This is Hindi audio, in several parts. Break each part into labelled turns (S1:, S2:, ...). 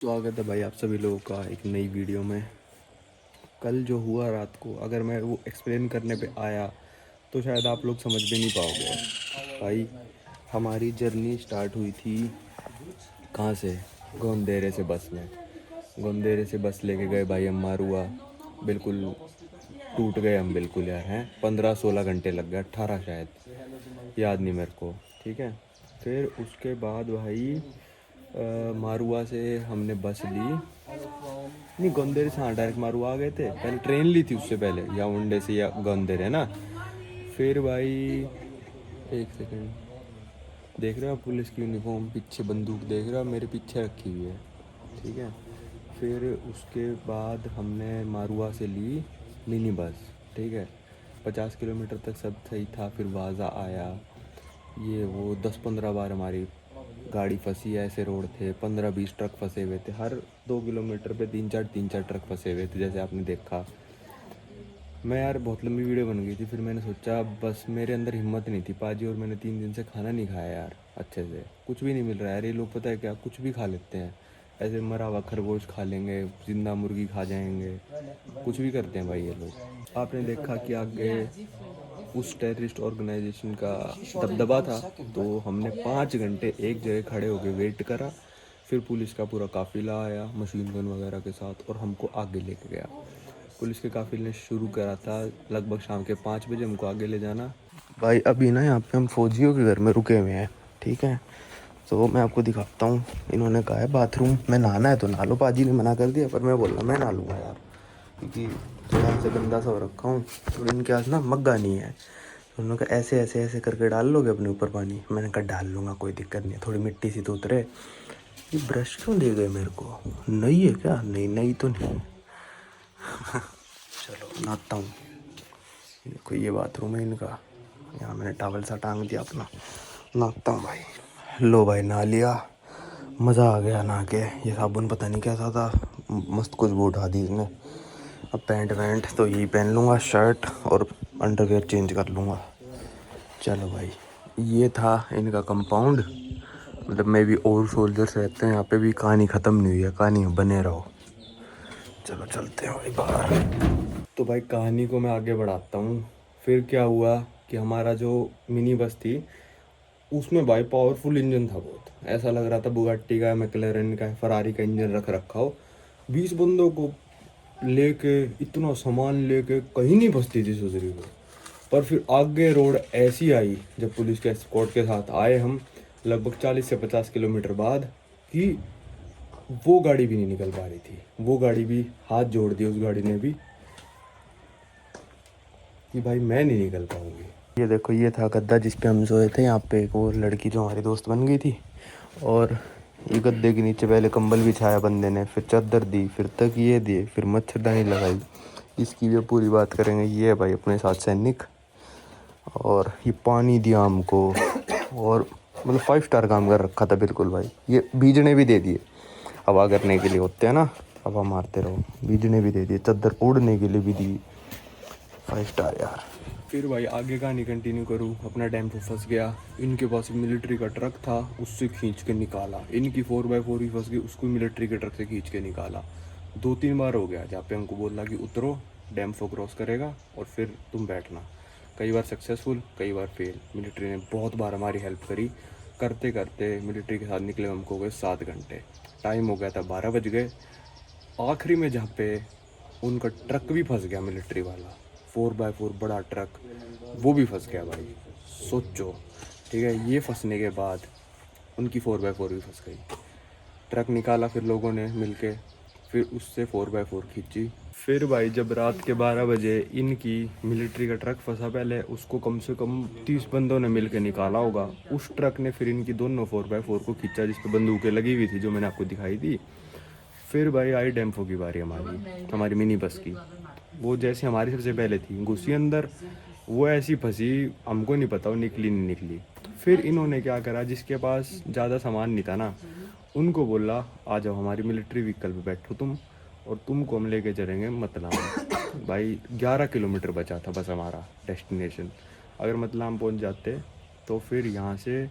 S1: स्वागत है भाई आप सभी लोगों का एक नई वीडियो में। कल जो हुआ रात को अगर मैं वो एक्सप्लेन करने पे आया तो शायद आप लोग समझ भी नहीं पाओगे। भाई हमारी जर्नी स्टार्ट हुई थी कहाँ से? गोंदेरे से बस में। गोंदेरे से बस लेके गए भाई हम मारुआ। बिल्कुल टूट गए हम बिल्कुल यार। हैं 15-16 घंटे लग गए, 18 शायद, याद नहीं मेरे को। ठीक है, फिर उसके बाद भाई मारुआ से हमने बस ली। नहीं, गोंदेरे से हाँ डायरेक्ट मारुआ आ गए थे। पहले ट्रेन ली थी उससे पहले, याओंडे से या गोंदेरे है ना। फिर भाई एक सेकंड, देख रहे हो आप पुलिस की यूनिफॉर्म, पीछे बंदूक देख रहे हो आप, मेरे पीछे रखी हुई है। ठीक है, फिर उसके बाद हमने मारुआ से ली मिनी बस। ठीक है, 50 किलोमीटर तक सब सही था। फिर वाजा आया, ये वो 10-15 बार हमारी गाड़ी फंसी है। ऐसे रोड थे, 15-20 ट्रक फंसे हुए थे। हर 2 किलोमीटर पे तीन चार ट्रक फंसे हुए थे, जैसे आपने देखा। मैं यार बहुत लंबी वीडियो बन गई थी। फिर मैंने सोचा बस मेरे अंदर हिम्मत नहीं थी पाजी, और मैंने 3 दिन से खाना नहीं खाया यार अच्छे से। कुछ भी नहीं मिल रहा है यार। ये लोग पता है क्या, कुछ भी खा लेते हैं। ऐसे मरा हुआ खरगोश खा लेंगे, जिंदा मुर्गी खा जाएंगे, कुछ भी करते हैं भाई ये लोग। आपने देखा कि आगे उस टेररिस्ट ऑर्गेनाइजेशन का दबदबा था, तो हमने 5 घंटे एक जगह खड़े होकर वेट करा। फिर पुलिस का पूरा काफिला आया मशीन गन वगैरह के साथ और हमको आगे लेके गया। पुलिस के काफिले ने शुरू करा था लगभग शाम के 5 बजे हमको आगे ले जाना। भाई अभी ना यहाँ पे हम फौजियों के घर में रुके हुए हैं। ठीक है, तो मैं आपको दिखाता हूँ। इन्होंने कहा है बाथरूम में नहाना है तो नहा लो। पाजी ने मना कर दिया, पर मैं बोला मैं नहा लूँगा यार, क्योंकि थोड़ा सा गंदा सा हो रखा हूँ। और इनके पास ना मग्गा नहीं है। तो उन्होंने कहा ऐसे ऐसे ऐसे करके डाल लोगे अपने ऊपर पानी। मैंने कहा डाल लूँगा, कोई दिक्कत नहीं है, थोड़ी मिट्टी सी तो उतरे। ये ब्रश क्यों दे गए मेरे को? नहीं है क्या? नहीं नहीं तो नहीं। चलो नहाता हूँ। देखो ये बाथरूम है इनका, यहाँ मैंने टॉवल सा टांग दिया अपना। नहाता हूँ भाई। लो भाई नहा लिया, मज़ा आ गया नहा के। ये साबुन पता नहीं कैसा था, मस्त खुशबू उठा दी इसने। अब पैंट वैंट तो यही पहन लूँगा, शर्ट और अंडरवेयर चेंज कर लूँगा। चलो भाई, ये था इनका कंपाउंड। मतलब मैं भी और सोल्जर्स रहते हैं यहाँ पे भी। कहानी ख़त्म नहीं हुई है, कहानी बने रहो। चलो चलते हैं भाई बाहर। तो भाई कहानी को मैं आगे बढ़ाता हूँ। फिर क्या हुआ कि हमारा जो मिनी बस थी उसमें भाई पावरफुल इंजन था बहुत। ऐसा लग रहा था बुगाट्टी का, मैक्लेरन का, फरारी का इंजन रख रखा हो। 20 बंदों को लेके, इतना सामान लेके कहीं नहीं फंसती थी सुजरी को। पर फिर आगे रोड ऐसी आई जब पुलिस के एस्कॉर्ट के साथ आए हम, लगभग 40 से 50 किलोमीटर बाद, कि वो गाड़ी भी नहीं निकल पा रही थी। वो गाड़ी भी हाथ जोड़ दिए उस गाड़ी ने भी कि भाई मैं नहीं निकल पाऊंगी। ये देखो, ये था गद्दा जिस पे हम सोए थे। यहाँ पे एक और लड़की जो हमारी दोस्त बन गई थी, और ये गद्दे के नीचे पहले कंबल बिछाया बंदे ने, फिर चादर दी, फिर तकिए दिए, फिर मच्छरदानी लगाई। इसकी भी पूरी बात करेंगे। ये है भाई अपने साथ सैनिक। और ये पानी दिया हमको, और मतलब 5 स्टार काम कर रखा था बिल्कुल भाई। ये बीजने भी दे दिए, हवा करने के लिए होते हैं ना, हवा मारते रहो। बीजने भी दे दिए, चादर ओढ़ने के लिए भी दी। 5 स्टार यार। फिर भाई आगे कहानी कंटिन्यू करूँ। अपना टेम्पो फंस गया। इनके पास मिलिट्री का ट्रक था, उससे खींच के निकाला। इनकी 4x4 भी फंस गई, उसको मिलिट्री के ट्रक से खींच के निकाला। 2-3 बार हो गया जहाँ पे हमको बोला कि उतरो, डैम्फो क्रॉस करेगा और फिर तुम बैठना। कई बार सक्सेसफुल, कई बार फेल। मिलिट्री ने बहुत बार हमारी हेल्प करी। करते करते मिलिट्री के साथ निकले हमको हो गए 7 घंटे। टाइम हो गया था 12 बज गए। आखिरी में जहाँ पे उनका ट्रक भी फंस गया, मिलिट्री वाला 4x4 बड़ा ट्रक, वो भी फंस गया भाई। सोचो, ठीक है, ये फंसने के बाद उनकी 4x4 भी फंस गई। ट्रक निकाला फिर लोगों ने मिलके, फिर उससे 4x4 खींची। फिर भाई जब रात के 12 बजे इनकी मिलिट्री का ट्रक फंसा, पहले उसको कम से कम 30 बंदों ने मिलकर निकाला होगा। उस ट्रक ने फिर इनकी दोनों 4x4 को खींचा, जिस पे बंदूकें लगी हुई थी जो मैंने आपको दिखाई थी। फिर भाई आई डेम्फो की बारी हमारी मिनी बस की। वो जैसे हमारी सबसे पहले थी, घुसी अंदर, वो ऐसी फंसी, हमको नहीं पता वो निकली नहीं निकली। फिर इन्होंने क्या करा, जिसके पास ज़्यादा सामान नहीं था ना, उनको बोला आ जाओ हमारी मिलिट्री व्हीकल पे बैठो तुम, और तुमको हम लेके चलेंगे मतलाम। भाई 11 किलोमीटर बचा था बस हमारा डेस्टिनेशन। अगर मतलाम पहुंच जाते तो फिर यहाँ से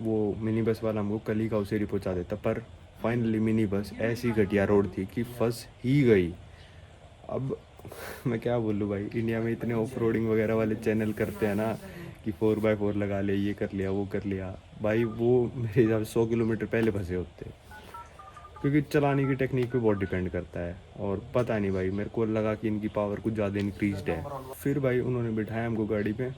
S1: वो मिनी बस वाला हमको कली का उसेरी पहुँचा देता। पर फाइनली मिनी बस ऐसी घटिया रोड थी कि फंस ही गई। अब मैं क्या बोलूँ भाई, इंडिया में इतने ऑफ रोडिंग वगैरह वाले चैनल करते हैं ना कि 4x4 लगा ले, ये कर लिया वो कर लिया, भाई वो मेरे हिसाब से 100 किलोमीटर पहले फंसे होते, क्योंकि चलाने की टेक्निक पे बहुत डिपेंड करता है। और पता नहीं भाई, मेरे को लगा कि इनकी पावर कुछ ज़्यादा इंक्रीज्ड है। फिर भाई उन्होंने बिठाया हमको गाड़ी पे,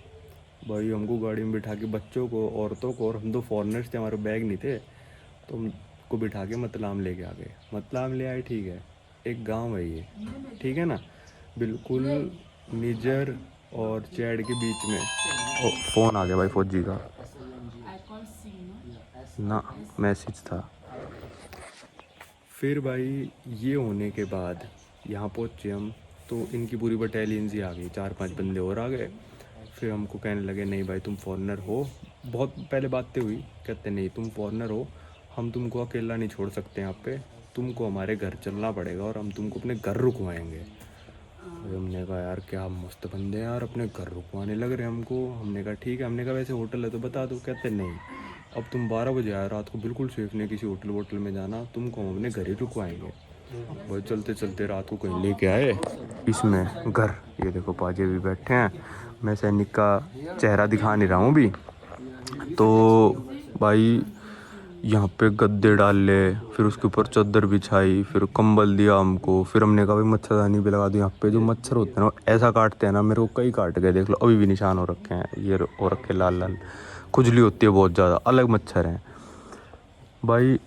S1: भाई हमको गाड़ी में बिठा के बच्चों को, औरतों को, और हम तो फॉरेनर्स थे, हमारे बैग नहीं थे, तो हमको बिठा के मतलाम लेके आ गए। मतलाम ले आए, ठीक है, एक गांव है ये, ठीक है ना, बिल्कुल निजर और चैड के बीच में। फ़ोन आ गया भाई फौजी का ना, मैसेज था। फिर भाई ये होने के बाद यहाँ पहुँचे हम, तो इनकी पूरी बटालियन ही आ गई, 4-5 बंदे और आ गए। फिर हमको कहने लगे नहीं भाई तुम फॉरेनर हो, बहुत पहले बातें हुई, कहते नहीं तुम फॉरेनर हो, हम तुमको अकेला नहीं छोड़ सकते यहाँ पे, तुमको हमारे घर चलना पड़ेगा और हम तुमको अपने घर रुकवाएंगे। और हमने कहा यार क्या मस्त बंदे हैं यार, अपने घर रुकवाने लग रहे हैं हमको। हमने कहा ठीक है, हमने कहा वैसे होटल है तो बता दो। कहते नहीं, अब तुम 12 बजे आए, रात को बिल्कुल सेफ नहीं किसी होटल वोटल में जाना, तुमको हम अपने घर ही रुकवाएंगे। भाई चलते चलते रात को कहीं लेके आए इसमें घर, ये देखो पाजे भी बैठे हैं, मैं सैनिक का चेहरा दिखा नहीं रहा हूँ अभी। तो भाई यहाँ पे गद्दे डाल ले, फिर उसके ऊपर चादर बिछाई, फिर कंबल दिया हमको, फिर हमने कहा भाई मच्छरदानी भी लगा दी। यहाँ पे जो मच्छर होते हैं ना ऐसा काटते हैं ना, मेरे को कई काट गए, देख लो अभी भी निशान हो रखे हैं, ये हो रखे लाल लाल, खुजली होती है बहुत ज़्यादा, अलग मच्छर हैं भाई।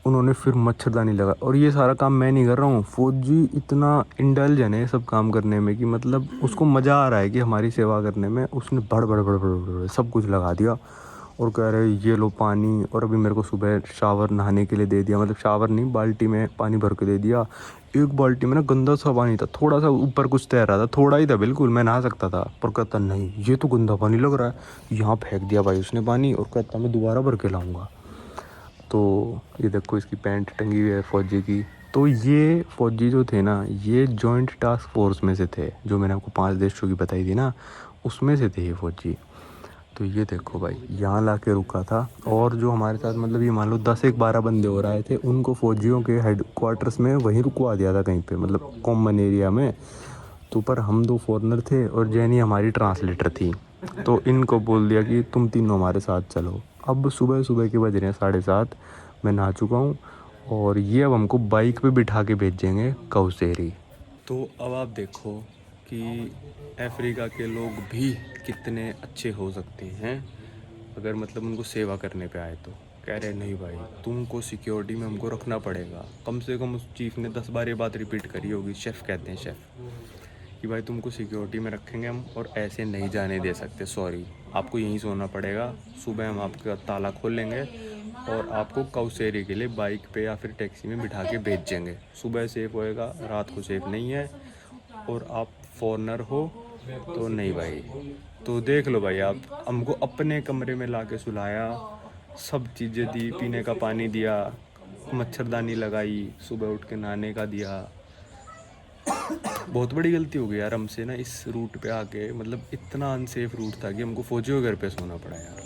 S1: उन्होंने फिर मच्छरदानी लगा, और ये सारा काम मैं नहीं कर रहा हूँ, फौजी इतना इंटेलिजेंट है सब काम करने में कि मतलब उसको मज़ा आ रहा है कि हमारी सेवा करने में। उसने बड़ बड़ बड़ बड़ बड़ सब कुछ लगा दिया और कह रहे ये लो पानी, और अभी मेरे को सुबह शावर नहाने के लिए दे दिया, मतलब शावर नहीं, बाल्टी में पानी भर के दे दिया। एक बाल्टी में ना गंदा सा पानी था, थोड़ा सा ऊपर कुछ तैर रहा था, थोड़ा ही था बिल्कुल, मैं नहा सकता था, पर कहता नहीं ये तो गंदा पानी लग रहा है, यहाँ फेंक दिया भाई उसने पानी, और कहता मैं दोबारा भर के लाऊंगा। तो ये देखो इसकी पैंट टंगी हुई है फ़ौजी की। तो ये फ़ौजी जो थे ना, ये जॉइंट टास्क फोर्स में से थे, जो मैंने आपको 5 देशों की बताई थी ना, उसमें से थे ये फ़ौजी। तो ये देखो भाई यहाँ ला के रुका था, और जो हमारे साथ मतलब ये मान लो 10-12 बंदे और आए थे, उनको फ़ौजियों के हेड क्वार्टर्स में वहीं रुकवा दिया था कहीं पे, मतलब कॉमन एरिया में। तो पर हम 2 फॉरेनर थे और जैनी हमारी ट्रांसलेटर थी, तो इनको बोल दिया कि तुम तीनों हमारे साथ चलो। अब सुबह सुबह के बज रहे हैं 7:30, मैं नहा चुका हूँ, और ये अब हमको बाइक पे बिठा के भेजेंगे कौसेरी। तो अब आप देखो कि अफ्रीका के लोग भी कितने अच्छे हो सकते हैं अगर मतलब उनको सेवा करने पे आए तो। कह रहे नहीं भाई तुमको सिक्योरिटी में हमको रखना पड़ेगा, कम से कम उस चीफ ने 10 बार ये बात रिपीट करी होगी, शेफ़ कहते हैं शेफ़, कि भाई तुमको सिक्योरिटी में रखेंगे हम और ऐसे नहीं जाने दे सकते, सॉरी आपको यहीं सोना पड़ेगा, सुबह हम आपका ताला खोल लेंगे और आपको कौसेरी के लिए बाइक पे या फिर टैक्सी में बिठा के भेज देंगे। सुबह सेफ़ होएगा, रात को सेफ़ नहीं है, और आप फॉरेनर हो तो नहीं भाई। तो देख लो भाई, आप हमको अपने कमरे में ला के सुलाया, सब चीज़ें दी, पीने का पानी दिया, मच्छरदानी लगाई, सुबह उठ के नहाने का दिया। बहुत बड़ी गलती हो गई यार हमसे ना इस रूट पे आके, मतलब इतना अनसेफ रूट था कि हमको फौजियों के घर पे सोना पड़ा यार।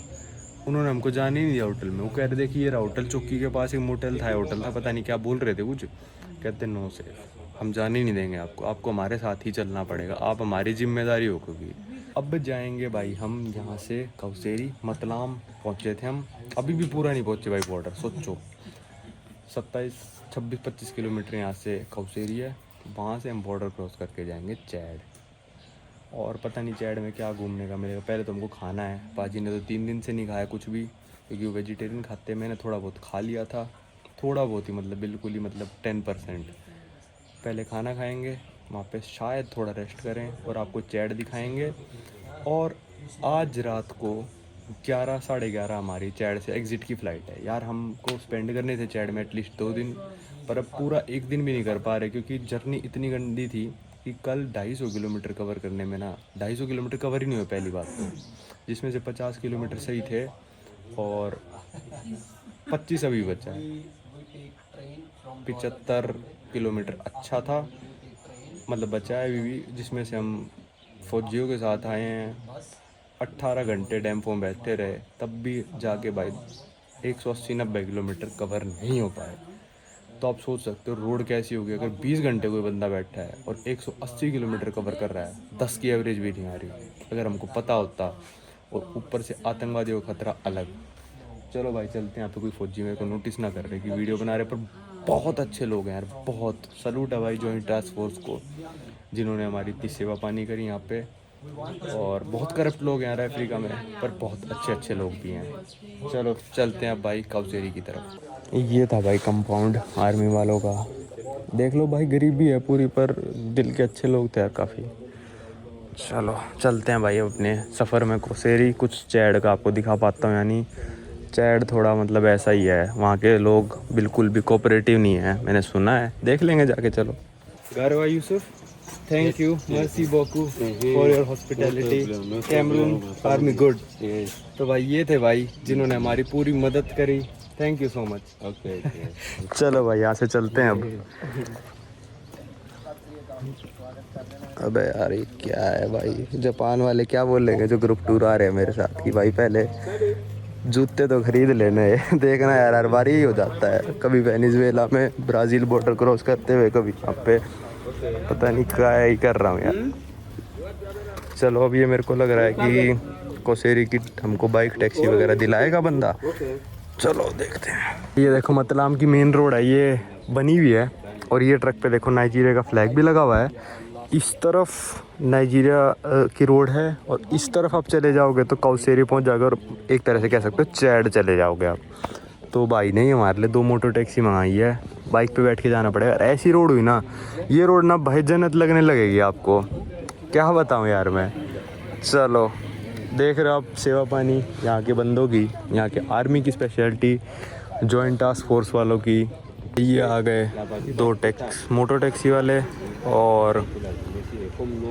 S1: उन्होंने हमको जाने ही नहीं दिया होटल में, वो कह रहे थे कि ये रहा होटल, चौकी के पास एक मोटल था, होटल था, पता नहीं क्या बोल रहे थे कुछ, कहते नो सेफ, हम जाने ही नहीं देंगे आपको, आपको हमारे साथ ही चलना पड़ेगा, आप हमारी जिम्मेदारी हो। क्योंकि अब जाएंगे भाई हम यहाँ से कौसेरी, मतलाम पहुँचे थे हम, अभी भी पूरा नहीं पहुँचे भाई बॉर्डर, सोचो 27-26-25 किलोमीटर यहाँ से कौसेरी है, वहाँ से हम बॉर्डर क्रॉस करके जाएंगे चैड। और पता नहीं चैड में क्या घूमने का मिलेगा, पहले तो हमको खाना है, पाजी ने तो 3 दिन से नहीं खाया कुछ भी, क्योंकि वो वेजिटेरियन खाते हैं, मैंने थोड़ा बहुत खा लिया था, थोड़ा बहुत ही मतलब बिल्कुल ही मतलब 10%। पहले खाना खाएंगे, वहाँ पे शायद थोड़ा रेस्ट करें और आपको चैड दिखाएंगे। और आज रात को 11-11:30 हमारी चैड से एग्ज़िट की फ़्लाइट है यार, हमको स्पेंड करने थे चैड में एटलीस्ट 2 दिन, पर अब पूरा एक दिन भी नहीं कर पा रहे, क्योंकि जर्नी इतनी गंदी थी कि कल 250 किलोमीटर कवर करने में ना 250 किलोमीटर कवर ही नहीं हुआ पहली बात तो, जिसमें से 50 किलोमीटर सही थे और 25 अभी बचा है। 75 किलोमीटर अच्छा था, मतलब बचा है अभी भी, जिसमें से हम फौजियों के साथ आए हैं, 18 घंटे डैम्पो में बैठे रहे, तब भी जाके भाई 180-90 किलोमीटर कवर नहीं हो पाए। तो आप सोच सकते हो रोड कैसी होगी अगर 20 घंटे कोई बंदा बैठा है और 180 किलोमीटर कवर कर रहा है, 10 की एवरेज भी नहीं आ रही अगर हमको पता होता, और ऊपर से आतंकवादियों का खतरा अलग। चलो भाई चलते हैं। यहाँ पे कोई फौजी मेरे को नोटिस ना कर रहे कि वीडियो बना रहे, पर बहुत अच्छे लोग हैं यार, बहुत सलूट है भाई जॉइंट टास्क फोर्स को, जिन्होंने हमारी इतनी सेवा पानी करी यहाँ पे। और बहुत करप्ट लोग हैं यार अफ्रीका में, पर बहुत अच्छे अच्छे लोग भी हैं। चलो चलते हैं अब भाई काउसेरी की तरफ। ये था भाई कंपाउंड आर्मी वालों का, देख लो भाई गरीबी है पूरी, पर दिल के अच्छे लोग थे यार काफ़ी। चलो चलते हैं भाई अपने सफ़र में काउसेरी। कुछ चैड का आपको दिखा पाता हूँ, यानी चैड थोड़ा मतलब ऐसा ही है, वहाँ के लोग बिल्कुल भी कोऑपरेटिव नहीं है, मैंने सुना है, देख लेंगे जाके। चलो गारवा यूसुफ, थैंक यू, मर्सी बोकू for your hospitality, Cameroon army good. तो भाई ये थे भाई जिन्होंने हमारी पूरी मदद करी, thank you so much. Okay चलो भाई यहाँ से चलते हैं अब। अबे यार ये क्या है भाई, जापान वाले क्या बोलेंगे जो ग्रुप टूर आ रहे हैं मेरे साथ कि भाई पहले जूते तो खरीद लेने देखना यार, हर बार ही हो जाता है, कभी वेनेजुएला में ब्राज़ील बॉर्डर क्रॉस करते हुए, कभी यहाँ पे, पता नहीं क्या ही कर रहा हूँ यार। चलो अब ये मेरे को लग रहा है कि काउसेरी की हमको बाइक टैक्सी वगैरह दिलाएगा बंदा, चलो देखते हैं। ये देखो मतलाम की मेन रोड है, ये बनी हुई है, और ये ट्रक पे देखो नाइजीरिया का फ्लैग भी लगा हुआ है। इस तरफ नाइजीरिया की रोड है और इस तरफ आप चले जाओगे तो काउसेरी पहुंच जाओगे, और एक तरह से कह सकते हो चैड चले जाओगे आप। तो भाई ने हमारे लिए 2 मोटर टैक्सी मंगाई है, बाइक पे बैठ के जाना पड़ेगा। ऐसी रोड हुई ना, ये रोड ना भाई जन्नत लगने लगेगी आपको, क्या बताऊँ यार मैं। चलो देख रहे हो आप सेवा पानी यहाँ के बंदों की, यहाँ के आर्मी की स्पेशलिटी, जॉइंट टास्क फोर्स वालों की। ये आ गए 2 मोटर टैक्सी वाले, और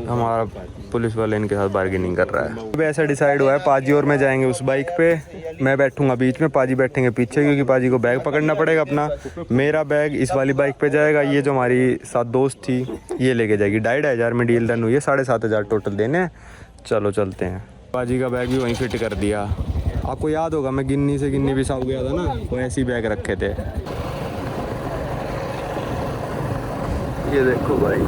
S1: हमारा पुलिस वाले इनके साथ बार्गेनिंग कर रहा है। अब ऐसा डिसाइड हुआ है पाजी और मैं जाएंगे उस बाइक पे, मैं बैठूंगा बीच में, पाजी बैठेंगे पीछे, क्योंकि पाजी को बैग पकड़ना पड़ेगा अपना। मेरा बैग इस वाली बाइक पे जाएगा, ये जो हमारी साथ दोस्त थी ये लेके जाएगी। 2,500 में डील डन हुई है, 7,500 टोटल देने। चलो चलते हैं। पाजी का बैग भी वहीं फिट कर दिया। आपको याद होगा मैं गिन्नी से गिन्नी बिसाऊ गया था ना, वो ऐसे ही बैग रखे थे। ये देखो भाई,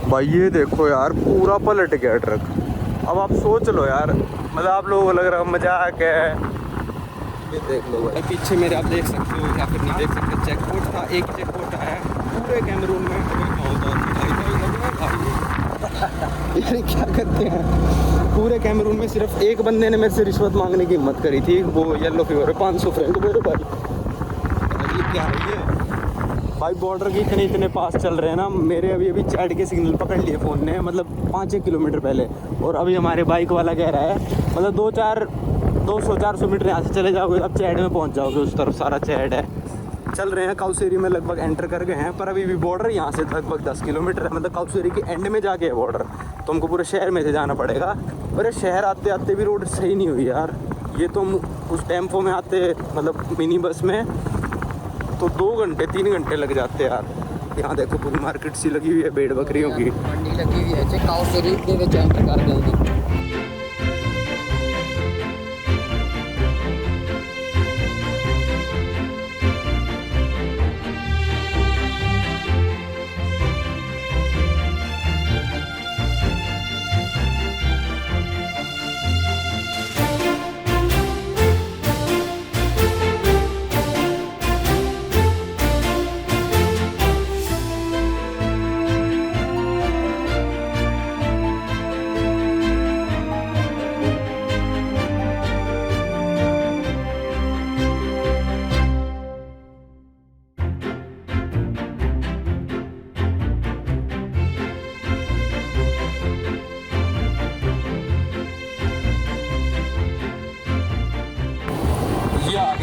S1: भाई ये देखो यार पूरा पलट गया ट्रक। अब आप सोच लो यार, मतलब आप लोगों को लग रहा है मजाक है। ये देख लो भाई पीछे मेरे, आप देख सकते हो या फिर नहीं देख सकते, चेक पोस्ट था, एक चेक पोस्ट आया पूरे कैमरून में। यार क्या करते हैं पूरे कैमरून में, सिर्फ एक बंदे ने मेरे से रिश्वत मांगने की हिम्मत करी थी, वो येलो फीवर है 500 फ्रेंड मेरे भाई। ये क्या है ये भाई, बॉर्डर के इतने पास चल रहे हैं ना, मेरे अभी चैट के सिग्नल पकड़ लिए फ़ोन ने, मतलब 5-1 किलोमीटर पहले, और अभी हमारे बाइक वाला कह रहा है मतलब 200-400 मीटर यहाँ से चले जाओगे अब चैट में पहुँच जाओगे, उस तरफ सारा चैट है। चल रहे हैं काउसेरी में, लगभग एंटर कर गए हैं, पर अभी भी बॉर्डर यहाँ से लगभग 10 किलोमीटर है, मतलब काउसेरी के एंड में जाके है बॉर्डर, तो हमको पूरे शहर में से जाना पड़ेगा। और शहर आते आते भी रोड सही नहीं हुई यार, ये तो उस टेम्पो में आते मतलब मिनी बस में तो 2 घंटे 3 घंटे लग जाते यार। यहाँ देखो पूरी मार्केट सी लगी हुई है भेड़ बकरियों की, मंडी लगी हुई है, काउसेरी के विच एंटर कर देंगे।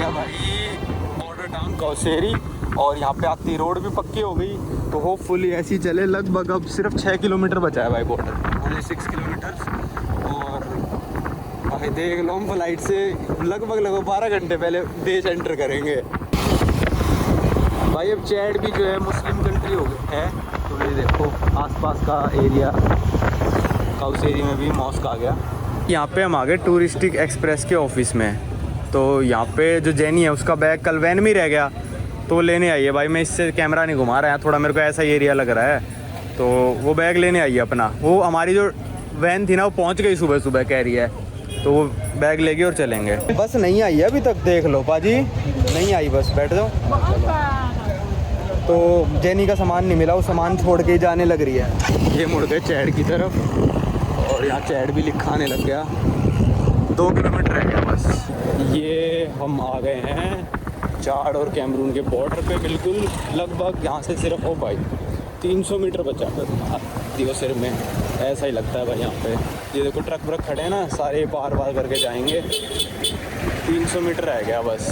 S1: भाई बॉर्डर टाउन काउसेरी, और यहाँ पे आती रोड भी पक्की हो गई, तो होपफुली ऐसी चले। लगभग अब सिर्फ 6 किलोमीटर बचा है भाई बॉर्डर, ओनली 6 किलोमीटर। और भाई देख लो हम फ्लाइट से लगभग 12 घंटे पहले देश एंटर करेंगे। भाई अब चैड भी जो है मुस्लिम कंट्री हो गई है, तो ये देखो आसपास का एरिया, काउस एरिया में भी मॉस्क आ गया। यहाँ पे हम आ गए टूरिस्टिक एक्सप्रेस के ऑफिस में। तो यहाँ पे जो जेनी है उसका बैग कल वैन में ही रह गया, तो वो लेने आई है। भाई मैं इससे कैमरा नहीं घुमा रहा है, थोड़ा मेरे को ऐसा ही एरिया लग रहा है, तो वो बैग लेने आई है अपना। वो हमारी जो वैन थी ना वो पहुँच गई सुबह सुबह कह रही है, तो वो बैग लेगी और चलेंगे। बस नहीं आई है अभी तक, देख लो पाजी नहीं आई, बस बैठ जाओ। तो जेनी का सामान नहीं मिला, वो सामान छोड़ के ही जाने लग रही है। ये मुड़ गए चैड की तरफ, और यहाँ चैड भी लिखा आने लग गया। 2 किलोमीटर रह गया बस। ये हम आ गए हैं चाड और कैमरून के बॉर्डर पे, बिल्कुल लगभग यहाँ से सिर्फ हो भाई 300 मीटर बचा दियो सिर में, ऐसा ही लगता है भाई यहाँ पे। ये देखो ट्रक व्रक खड़े हैं ना, सारे पार करके जाएंगे। 300 मीटर रह गया बस।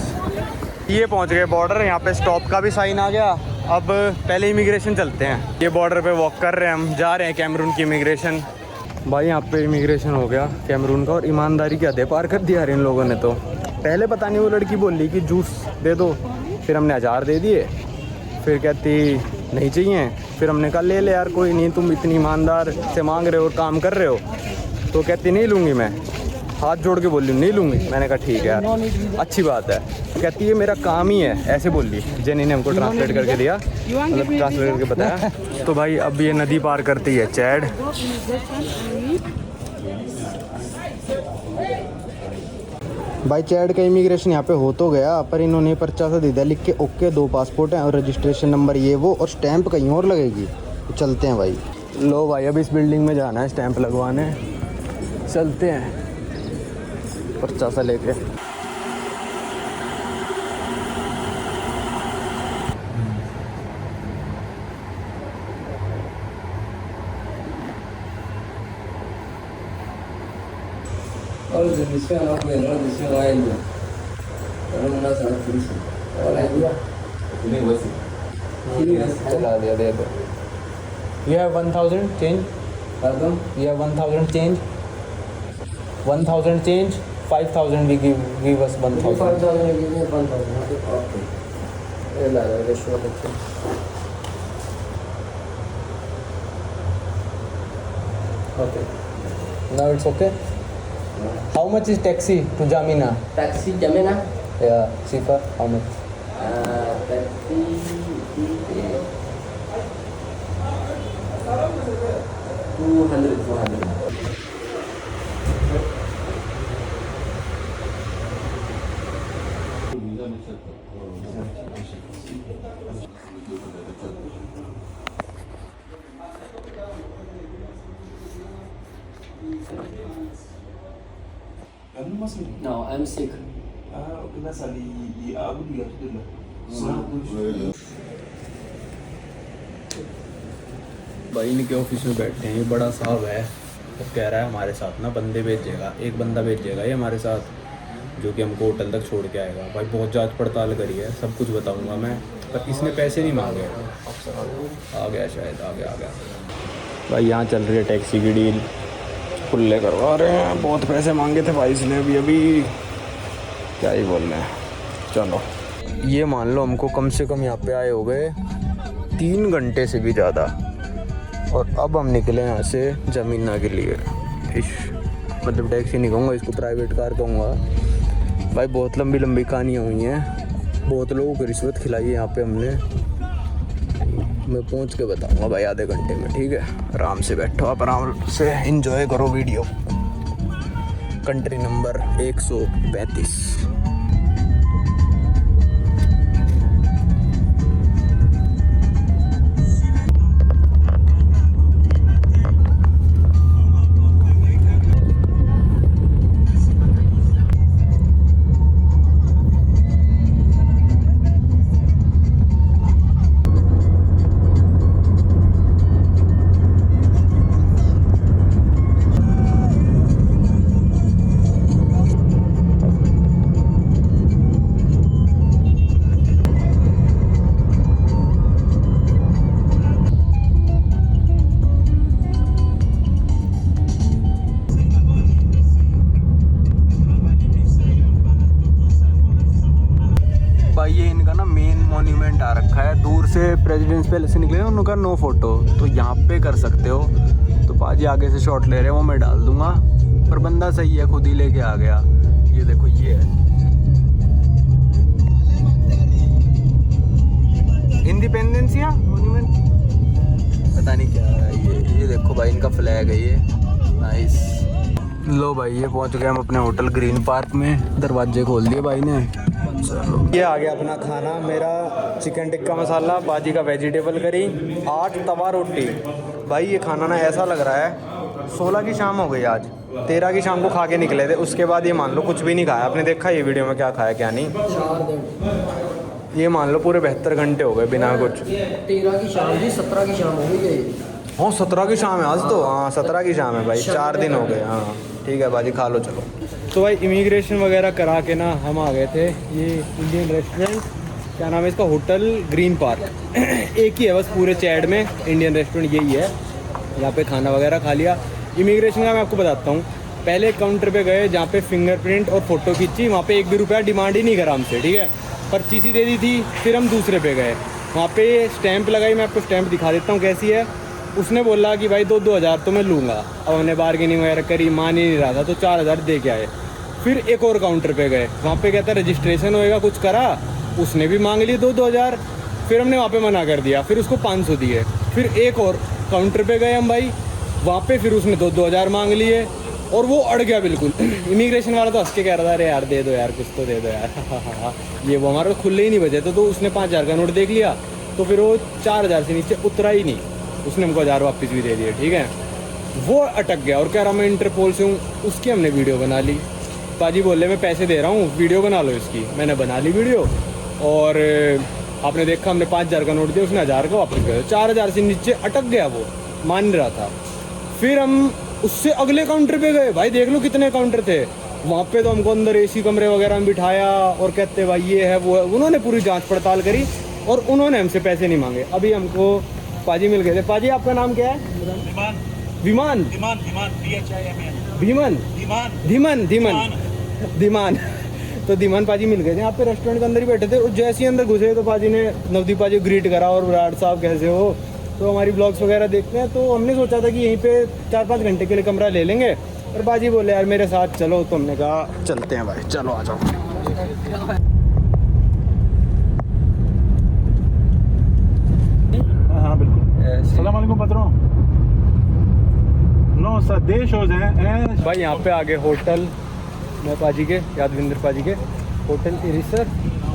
S1: ये पहुँच गए बॉर्डर, यहाँ पे स्टॉप का भी साइन आ गया। अब पहले इमिग्रेशन चलते हैं। ये बॉर्डर पे वॉक कर रहे हैं हम, जा रहे हैं कैमरून की इमिग्रेशन। भाई यहाँ पे इमिग्रेशन हो गया कैमरून का, और ईमानदारी की हदें पार कर दिया इन लोगों ने। तो पहले पता नहीं वो लड़की बोली कि जूस दे दो, फिर हमने 1000 दे दिए, फिर कहती नहीं चाहिए, फिर हमने कहा ले ले यार कोई नहीं, तुम इतनी ईमानदार से मांग रहे हो और काम कर रहे हो। तो कहती नहीं लूँगी, मैं हाथ जोड़ के बोली नहीं लूँगी। मैंने कहा ठीक है यार, अच्छी बात है। कहती है मेरा काम ही है, ऐसे बोल ली। जेनी ने हमको ट्रांसलेट करके दिया, मतलब ट्रांसलेट करके बताया। तो भाई अब ये नदी पार करती है चैड। भाई चैड का इमिग्रेशन यहाँ पे हो तो गया, पर इन्होंने पर्चा सा दे दिया लिख के, ओके 2 पासपोर्ट हैं और रजिस्ट्रेशन नंबर ये वो, और स्टैंप कहीं और लगेगी। तो चलते हैं भाई। लो भाई अब इस बिल्डिंग में जाना है स्टैंप लगवाने, चलते हैं पर्चा सा लेके। चला दिया, दे दो। You have 1000 change? Pardon? You have 1000 change? 1000 change? 5000 we give us 1000. 5000 give me 1000. Okay. ये ला दो रेशो देखो। Okay. Now it's okay. How much is taxi to Jamina?
S2: Taxi Jamina?
S1: Yeah, Sifa, how much?
S2: Taxi 200. No, I'm sick.
S1: भाई इनके ऑफिस में बैठे हैं, ये बड़ा साहब है, वो कह रहा है हमारे साथ ना बंदे भेजेगा, एक बंदा भेजेगा ये हमारे साथ, जो कि हमको होटल तक छोड़ के आएगा। भाई बहुत जांच पड़ताल करी है, सब कुछ बताऊंगा मैं, पर इसने पैसे नहीं मांगे। आ गया शायद, आ गया। भाई यहाँ चल रही है टैक्सी की डील, खुले करवा रहे हैं। बहुत पैसे मांगे थे भाई इसने अभी क्या ही बोल रहे हैं। चलो ये मान लो हमको कम से कम यहाँ पे आए हो गए 3 घंटे से भी ज़्यादा, और अब हम निकले यहाँ से जमीना के लिए। मतलब टैक्सी नहीं कहूँगा इसको, प्राइवेट कार कहूँगा। भाई बहुत लंबी कहानियाँ हुई हैं, बहुत लोगों को रिश्वत खिलाई है यहाँ पे हमने। मैं पहुँच के बताऊँगा भाई आधे घंटे में, ठीक है। आराम से बैठो आप, आराम से एंजॉय करो वीडियो। Country number 135। से प्रेसिडेंट्स पैलेस से निकले ना, उन्होंने कहा नो फोटो, तो यहाँ पे कर सकते हो। तो पाजी आगे से शॉट ले रहे हैं, वो मैं डाल दूंगा, पर बंदा सही है, खुद ही लेके आ गया। ये देखो ये है इंडिपेंडेंसिया मॉन्यूमेंट, पता नहीं क्या है ये देखो भाई इनका फ्लैग है ये, नाइस। लो भाई ये पहुंच गए हम अपने होटल ग्रीन पार्क में, दरवाजे खोल दिए भाई ने। चलो ये आ गया अपना खाना, मेरा चिकन टिक्का मसाला, बाजी का वेजिटेबल करी, 8 तवा रोटी। भाई ये खाना ना ऐसा लग रहा है 16 की शाम हो गई आज, 13 की शाम को खा के निकले थे, उसके बाद ये मान लो कुछ भी नहीं खाया। आपने देखा ये वीडियो में क्या खाया क्या नहीं,
S2: 4 दिन,
S1: ये मान लो पूरे 72 घंटे हो गए बिना कुछ।
S2: 13 की शाम थी, 17 की शाम हो गई है।
S1: हाँ 17 की शाम है आज तो, हाँ 17 की शाम है भाई, 4 दिन हो गए। हाँ ठीक है बाजी, खा लो चलो। तो भाई इमिग्रेशन वगैरह करा के ना हम आ गए थे ये इंडियन रेस्टोरेंट, क्या नाम है इसका, होटल ग्रीन पार्क। एक ही है बस पूरे चैड में इंडियन रेस्टोरेंट, यही है। यहाँ पे खाना वगैरह खा लिया। इमिग्रेशन का मैं आपको बताता हूँ, पहले एक काउंटर पे गए जहाँ पे फिंगरप्रिंट और फ़ोटो खींची, वहाँ पे 1 भी रुपया डिमांड ही नहीं करा हमसे, ठीक है, पर्ची सी दे दी थी। फिर हम दूसरे पे गए, वहाँ पे स्टैंप लगाई, मैं आपको स्टैंप दिखा देता हूँ कैसी है। उसने बोला कि भाई 2-2 हज़ार तो मैं लूँगा। अब हमने बार्गेनिंग वगैरह करी, मान ही नहीं रहा था, तो 4 हज़ार दे के आए। फिर एक और काउंटर पे गए, वहाँ पे कहता है रजिस्ट्रेशन होएगा, कुछ करा, उसने भी मांग लिए 2-2 हज़ार। फिर हमने वहाँ पे मना कर दिया, फिर उसको 500 दिए। फिर एक और काउंटर पे गए हम भाई, वहाँ पे फिर उसने 2-2 हज़ार मांग लिए और वो अड़ गया बिल्कुल। इमिग्रेशन वाला तो हंस के कह रहा था अरे यार दे दो यार, कुछ तो दे दो यार। ये वो हमारे तो खुले ही नहीं बचे थे, तो उसने 5,000 का नोट देख लिया, तो फिर वो 4,000 से नीचे उतरा ही नहीं, उसने हमको 1,000 वापस भी दे दिए, ठीक है। वो अटक गया और कह रहा मैं इंटरपोल से हूँ, उसकी हमने वीडियो बना ली। पाजी बोले मैं पैसे दे रहा हूँ, वीडियो बना लो इसकी। मैंने बना ली वीडियो और आपने देखा हमने 5,000 का नोट दिया, उसने 1,000 का वापस दिया। 4,000 से नीचे अटक गया, वो मान नहीं रहा था। फिर हम उससे अगले काउंटर पे गए, भाई देख लो कितने काउंटर थे वहाँ पे, तो हमको अंदर AC कमरे वगैरह में बिठाया और कहते भाई ये है वो है। उन्होंने पूरी जांच पड़ताल करी और उन्होंने हमसे पैसे नहीं मांगे। अभी हमको पाजी मिल गए थे। पाजी आपका नाम क्या है? विमान। धीमन धीमान। तो धीमान पाजी मिल गए थे, यहाँ पे रेस्टोरेंट के अंदर ही बैठे थे। और जैसे ही अंदर घुसे तो पाजी ने नवदीप पाजी ग्रीट करा और विराट साहब कैसे हो, तो हमारी ब्लॉग्स वगैरह देखते हैं। तो हमने सोचा था कि यहीं पे 4-5 घंटे के लिए कमरा ले लेंगे, और बाजी बोले यार मेरे साथ चलो, तो हमने कहा चलते हैं भाई, चलो आ जाओ।
S3: हाँ बिल्कुल। सलाम वालेकुम पत्रों। नो सर देश हो जाए
S1: भाई यहाँ पे आगे होटल मैं पाजी के, यादविंदर पाजी के होटल इरिसर।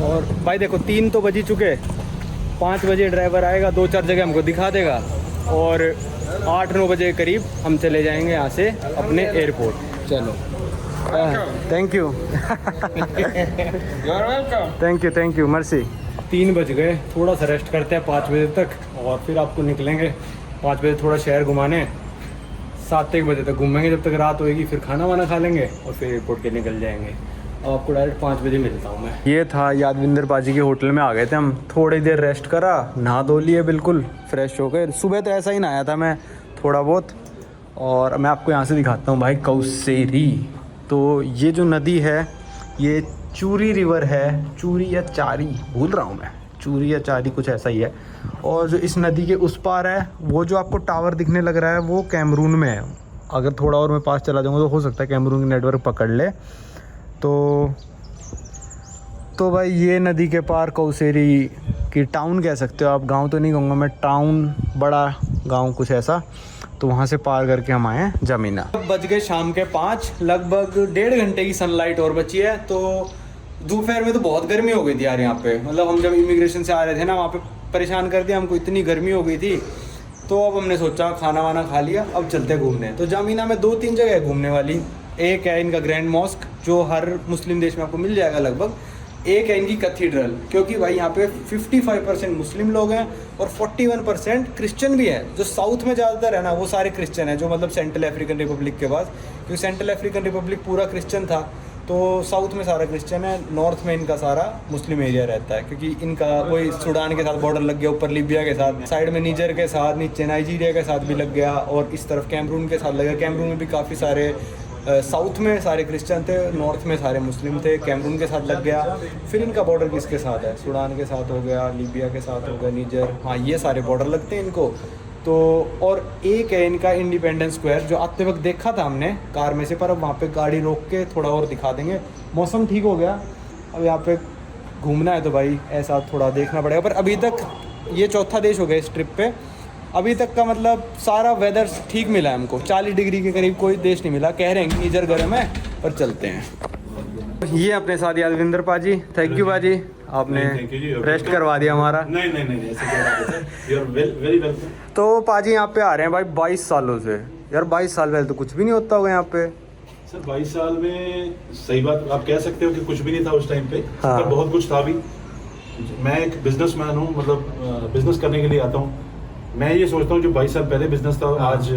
S1: और भाई देखो 3 तो बज ही चुके, 5 बजे ड्राइवर आएगा, 2-4 जगह हमको दिखा देगा, और 8-9 बजे के करीब हम चले जाएंगे यहाँ से अपने एयरपोर्ट। चलो thank you thank you mercy. 3 बज गए, थोड़ा सा रेस्ट करते हैं 5 बजे तक, और फिर आपको निकलेंगे 5 बजे थोड़ा शहर घुमाने, 7-1 बजे तक घूमेंगे जब तक रात होएगी। फिर खाना वाना खा लेंगे और फिर एयरपोर्ट के निकल जाएंगे। अब आपको डायरेक्ट 5 बजे मिलता हूँ मैं। ये था यादविंदर पाजी के होटल में आ गए थे हम, थोड़ी देर रेस्ट करा, नहा धो लिए, बिल्कुल फ्रेश हो गए। सुबह तो ऐसा ही नहाया था मैं थोड़ा बहुत। और मैं आपको यहाँ से दिखाता हूँ भाई कौसेरी। तो ये जो नदी है ये चूरी रिवर है, चूरी या चारी भूल रहा हूँ मैं, चूरी या चारी कुछ ऐसा ही है। और जो इस नदी के उस पार है, वो जो आपको टावर दिखने लग रहा है वो कैमरून में है। अगर थोड़ा और मैं पास चला जाऊँगा तो हो सकता है कैमरून की नेटवर्क पकड़ ले। तो भाई ये नदी के पार कौसेरी की टाउन कह सकते हो आप, गांव तो नहीं कहूँगा मैं, टाउन, बड़ा गांव कुछ ऐसा। तो वहाँ से पार करके हम आए हैं जमीना। अब बज गए शाम के 5, लगभग 1.5 घंटे की सनलाइट और बची है। तो दोपहर में तो बहुत गर्मी हो गई थी यार यहाँ पे, मतलब हम जब इमिग्रेशन से आ रहे थे ना, वहाँ पे परेशान कर दिया हमको, इतनी गर्मी हो गई थी। तो अब हमने सोचा खाना वाना खा लिया, अब चलते घूमने। तो जमीना में 2-3 जगह है घूमने वाली। एक है इनका ग्रैंड मॉस्क, जो हर मुस्लिम देश में आपको मिल जाएगा लगभग। एक है इनकी कैथीड्रल, क्योंकि भाई यहाँ पे 55% मुस्लिम लोग हैं और 41% क्रिश्चियन भी हैं। जो साउथ में ज़्यादातर है ना, वो सारे क्रिश्चियन हैं, जो मतलब सेंट्रल अफ्रीकन रिपब्लिक के पास, क्योंकि सेंट्रल अफ्रीकन रिपब्लिक पूरा क्रिश्चियन था, तो साउथ में सारा क्रिश्चियन है, नॉर्थ में इनका सारा मुस्लिम एरिया रहता है। क्योंकि इनका वही सूडान के साथ बॉर्डर लग गया, ऊपर लीबिया के साथ, साइड में नीजर के साथ, नीचे नाइजीरिया के साथ भी लग गया, और इस तरफ कैमरून के साथ लग गया। कैमरून में भी काफ़ी सारे साउथ में सारे क्रिश्चियन थे, नॉर्थ में सारे मुस्लिम थे। कैमरून के साथ लग गया, फिर इनका बॉर्डर किसके साथ है, सूडान के साथ हो गया, लीबिया के साथ हो गया, नीजर, हाँ ये सारे बॉर्डर लगते हैं इनको। तो और एक है इनका इंडिपेंडेंस स्क्वायर, जो आते वक्त देखा था हमने कार में से, पर अब वहाँ पे गाड़ी रोक के थोड़ा और दिखा देंगे। मौसम ठीक हो गया, अब यहाँ पे घूमना है तो भाई ऐसा थोड़ा देखना पड़ेगा। पर अभी तक ये चौथा देश हो गया इस ट्रिप पे, अभी तक का मतलब सारा वेदर ठीक मिला है हमको, 40 डिग्री के करीब कोई देश नहीं मिला। कह रहे हैं कि नीजर गर्म है, पर चलते हैं। ये अपने साथ यादविंदर पाजी, थैंक यू पाजी, आपने रेस्ट करवा दिया हमारा।
S3: नहीं ऐसे क्या, यू आर वेरी वेलकम।
S1: तो पाजी यहाँ पे आ रहे हैं भाई 22 सालों से। यार 22 साल पहले तो कुछ भी नहीं होता होगा यहाँ पे।
S3: सर 22 साल में सही बात आप कह सकते हो कि कुछ भी नहीं था उस टाइम पे,
S1: हाँ।
S3: पर बहुत कुछ था भी। मैं एक बिजनेसमैन हूँ, मतलब बिजनेस करने के लिए आता हूँ। मैं ये सोचता हूँ जो 22 साल पहले बिजनेस था,
S1: हाँ।
S3: आज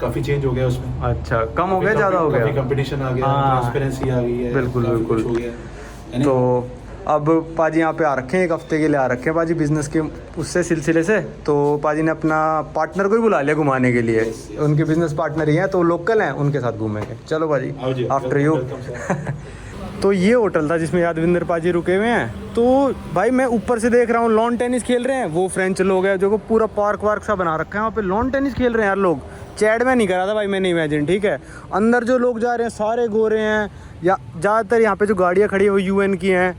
S3: काफ़ी चेंज हो गया उसमें।
S1: अच्छा, कम हो गया, ज़्यादा हो गया,
S3: कंपटीशन आ गया,
S1: हाँ।
S3: ट्रांसपेरेंसी आ गई है,
S1: बिल्कुल
S3: काफी
S1: बिल्कुल।
S3: कुछ हो गया।
S1: तो अब पाजी यहाँ पे आ रखे हैं, एक हफ्ते के लिए आ रखे हैं पाजी बिजनेस के उससे सिलसिले से। तो पाजी ने अपना पार्टनर को ही बुला लिया घुमाने के लिए, उनके बिजनेस पार्टनर ही हैं, तो लोकल हैं, उनके साथ घूमेंगे। चलो पाजी,
S3: आओ जी,
S1: आफ्टर यू।
S3: Welcome sir.
S1: तो ये होटल था जिसमें यादविंदर पाजी रुके हुए हैं। तो भाई मैं ऊपर से देख रहा हूँ लॉन टेनिस खेल रहे हैं, वो फ्रेंच लोग हैं जो को पूरा पार्क वार्क सा बना रखा है, वहाँ पे लॉन टेनिस खेल रहे हैं यार लोग। चैट में नहीं करा था भाई मैंने इमेजिन, ठीक है। अंदर जो लोग जा रहे हैं सारे गोरे हैं, या ज़्यादातर यहाँ पे जो गाड़ियाँ खड़ी हैं वो यूएन की हैं।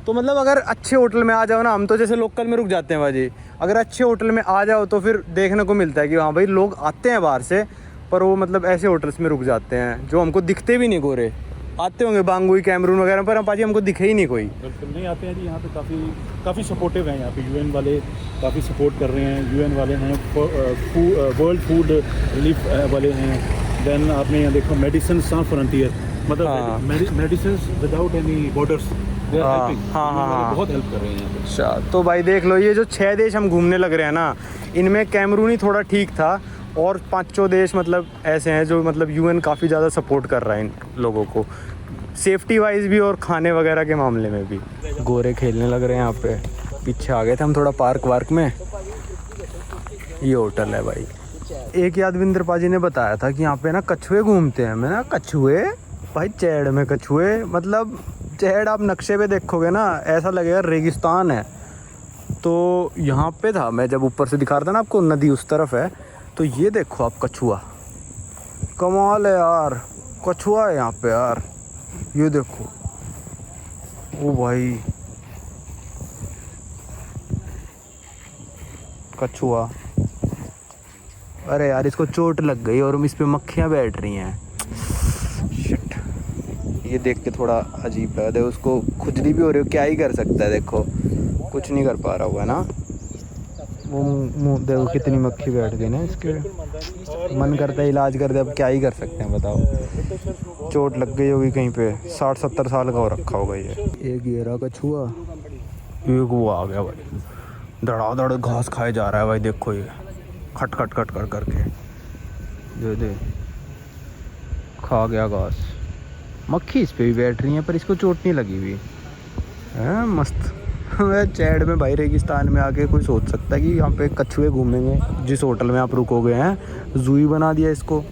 S1: तो मतलब अगर अच्छे होटल में आ जाओ ना, हम तो जैसे लोकल में रुक जाते हैं भाजी, अगर अच्छे होटल में आ जाओ तो फिर देखने को मिलता है कि हाँ भाई लोग आते हैं बाहर से, पर वो मतलब ऐसे होटल्स में रुक जाते हैं जो हमको दिखते भी नहीं गोरे। आते होंगे बांगुई, कैमरून वगैरह, पर पाजी हमको दिखे ही नहीं कोई।
S3: बिल्कुल नहीं आते हैं जी, यहाँ पे काफ़ी सपोर्टिव हैं। यहाँ पे यूएन वाले काफ़ी सपोर्ट कर रहे हैं, यूएन वाले हैं, वर्ल्ड फूड रिलीफ वाले हैं। देन आपने यहाँ देखो मेडिसिन sans फ्रंटियर, मतलब मेडिसिन विदाउट एनी बॉर्डर्स,
S1: हाँ।
S3: बहुत हेल्प कर रहे हैं यहाँ पे।
S1: अच्छा, तो भाई देख लो, ये जो 6 देश हम घूमने लग रहे हैं ना, इनमें कैमरून ही थोड़ा ठीक था, और 5 देश मतलब ऐसे हैं जो मतलब यूएन काफ़ी ज़्यादा सपोर्ट कर रहा है इन लोगों को, सेफ्टी वाइज भी और खाने वगैरह के मामले में भी। गोरे खेलने लग रहे हैं यहाँ पे, पीछे आ गए थे हम थोड़ा पार्क वार्क में। ये होटल है भाई। एक यादविंदर पाजी ने बताया था कि यहाँ पे ना कछुए घूमते हैं। मैंने कहा कछुए भाई, चैड़ में कछुए, मतलब चैड़ आप नक्शे पे देखोगे ना ऐसा लगेगा रेगिस्तान है। तो यहाँ पे था, मैं जब ऊपर से दिखा रहा था ना आपको, नदी उस तरफ है। तो ये देखो आप, कछुआ, कमाल है यार, कछुआ है यहाँ पे यार, ये देखो। ओ भाई, कछुआ, अरे यार इसको चोट लग गई और इस पे मक्खियाँ बैठ रही हैं। शिट, ये देख के थोड़ा अजीब लगा। देखो उसको खुजली भी हो रही हो, क्या ही कर सकता है, देखो कुछ नहीं कर पा रहा हुआ ना वो। मुँह देखो कितनी मक्खी बैठ गई ना इसके, मन करता है इलाज कर दे, अब क्या ही कर सकते हैं बताओ। चोट लग गई होगी कहीं पे, 60-70 साल का हो रखा होगा ये। एक ये रहा कछुआ, एक वो आ गया भाई, धड़ाधड़ घास खाए जा रहा है भाई, देखो ये खट खट खट कर करके दे खा गया घास। मक्खी इस पे भी बैठ रही है, पर इसको चोट नहीं लगी हुई है, मस्त। चैड़ में भाई रेगिस्तान में आके कोई सोच सकता है कि यहाँ पे कछुए घूमेंगे। जिस होटल में आप रुकोगे हैं, जू ही बना दिया इसको।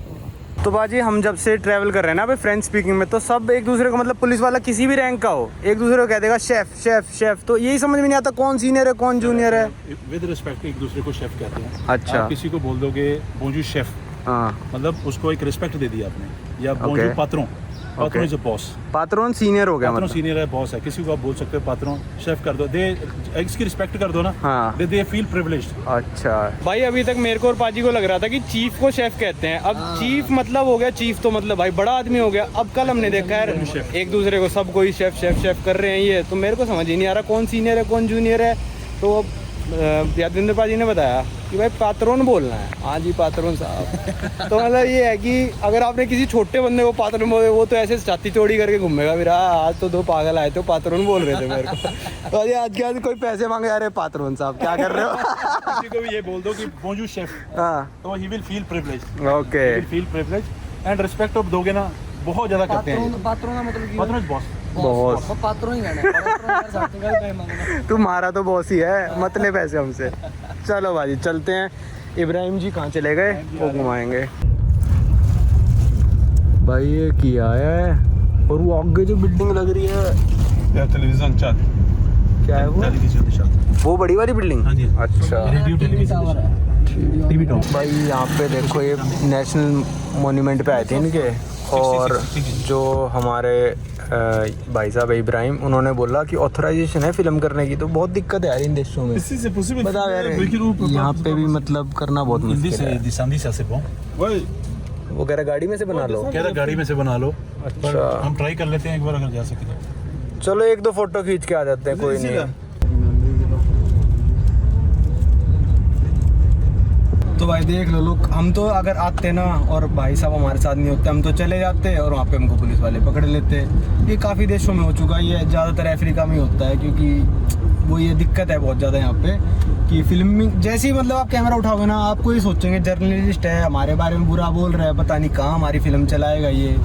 S1: तो बाजी हम जब से ट्रैवल कर रहे हैं ना भाई फ्रेंच स्पीकिंग में, तो सब एक दूसरे को, मतलब पुलिस वाला किसी भी रैंक का हो, एक दूसरे को कह देगा शेफ शेफ शेफ। तो यही समझ में नहीं आता कौन सीनियर है कौन जूनियर है।
S3: विद रिस्पेक्ट एक दूसरे को शेफ कहते हैं।
S1: अच्छा,
S3: आप किसी को बोल दोगे बोंजू शेफ,
S1: हाँ,
S3: मतलब उसको एक रिस्पेक्ट दे दिया आपने। या बोंजू
S1: Okay.
S3: पात्रों, पात्रों इज अ बॉस।
S1: पात्रोन सीनियर हो गया
S3: पात्रों
S1: मतलब।
S3: सीनियर है, बॉस है, किसी को आप बोल सकते हो पात्रों शेफ कर दो, दे इसकी रिस्पेक्ट कर दो ना।
S1: हाँ।
S3: They feel privileged.
S1: अच्छा भाई, अभी तक मेरे को और पाजी को लग रहा था कि चीफ को शेफ कहते हैं। अब चीफ मतलब हो गया, चीफ तो मतलब भाई बड़ा आदमी हो गया। अब कल हमने देखा है एक दूसरे को सब कोई शेफ शेफ शेफ कर रहे हैं, ये तो मेरे को समझ ही नहीं आ रहा कौन सीनियर है कौन जूनियर है। तो यादविंदर पाजी ने बताया कि भाई पात्रोन बोलना है। हाँ जी पात्रोन साहब। तो मतलब ये है कि अगर आपने किसी छोटे बंदे को पात्रोन बोले, वो तो ऐसे छाती चौड़ी करके घूमेगा फिर। आज तो 2 पागल आए थे पात्रोन बोल रहे थे मेरे को। तो आज के आज कोई पैसे मांगे, अरे पात्रोन साहब क्या कर रहे हो।
S3: किसी को भी ये बोल दो कि बोंजू शेफ,
S1: हाँ,
S3: तो he will feel privileged.
S1: Okay,
S3: feel privileged and respect of दोगे ना, बहुत ज्यादा करते हैं।
S2: पात्रों का मतलब
S3: पात्रों इज बॉस।
S1: बॉस,
S2: पात्रों ही कहना।
S1: तुम्हारा तो बॉस ही है, मत ले पैसे हमसे। चलो भाजी चलते हैं। इब्राहिम जी कहाँ चले गए, वो घुमाएंगे। भाई ये किया है। और वो आगे जो बिल्डिंग लग रही है
S3: टेलीविजन छत,
S1: क्या है वो?
S3: टेलीविजन छत।
S1: वो बड़ी वाली बिल्डिंग?
S3: हाँ जी।
S1: अच्छा।
S3: Radio television TV top.
S1: भाई यहाँ पे देखो ये नेशनल मॉन्यूमेंट पे आए थे इनके, और जो हमारे भाई साहब इब्राहिम, उन्होंने बोला कि ऑथराइजेशन है फिल्म करने की, तो बहुत दिक्कत है यार इन देशों में। बता यार यहाँ पे भी मतलब करना बहुत मुश्किल है। वो कह रहा गाड़ी में से बना लो,
S3: कह रहा गाड़ी में से बना लो।
S1: अच्छा
S3: हम ट्राई कर लेते हैं एक बार अगर जा सके तो।
S1: चलो एक दो फोटो खींच के आ जाते हैं, कोई नहीं। तो भाई देख लो लोग, हम तो अगर आते ना और भाई साहब हमारे साथ नहीं होते, हम तो चले जाते और वहाँ पे हमको पुलिस वाले पकड़ लेते। ये काफ़ी देशों में हो चुका है, ये ज़्यादातर अफ्रीका में होता है, क्योंकि वो ये दिक्कत है बहुत ज़्यादा यहाँ पे कि फिल्मिंग जैसे ही मतलब आप कैमरा उठाओगे ना, आपको ये सोचेंगे जर्नलिस्ट है, हमारे बारे में बुरा बोल रहा है, पता नहीं कहाँ हमारी फिल्म चलाएगा ये,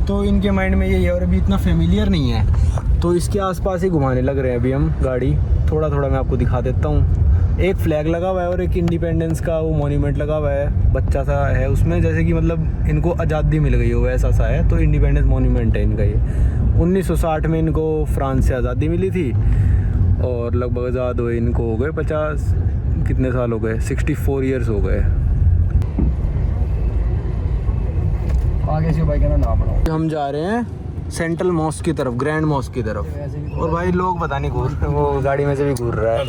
S1: तो इनके माइंड में यही है। और अभी इतना फेमिलियर नहीं है, तो इसके आसपास ही घुमाने लग रहे हैं अभी हम गाड़ी। थोड़ा थोड़ा मैं आपको दिखा देता हूँ। एक फ्लैग लगा हुआ है और एक इंडिपेंडेंस का वो मॉन्यूमेंट लगा हुआ है, बच्चा सा है उसमें, जैसे कि मतलब इनको आज़ादी मिल गई हो ऐसा सा है। तो इंडिपेंडेंस मॉन्यूमेंट है इनका ये। 1960 में इनको फ्रांस से आज़ादी मिली थी, और लगभग आज़ाद हुए इनको हो गए 50 कितने साल हो गए, 64 ईयर्स हो गए।
S2: आगे से भाई कहना ना पड़ा।
S1: हम जा रहे हैं सेंट्रल मॉस्क की तरफ, ग्रैंड मॉस्क की तरफ, और भाई लोग पता नहीं घूर, वो गाड़ी में से भी घूर रहा है।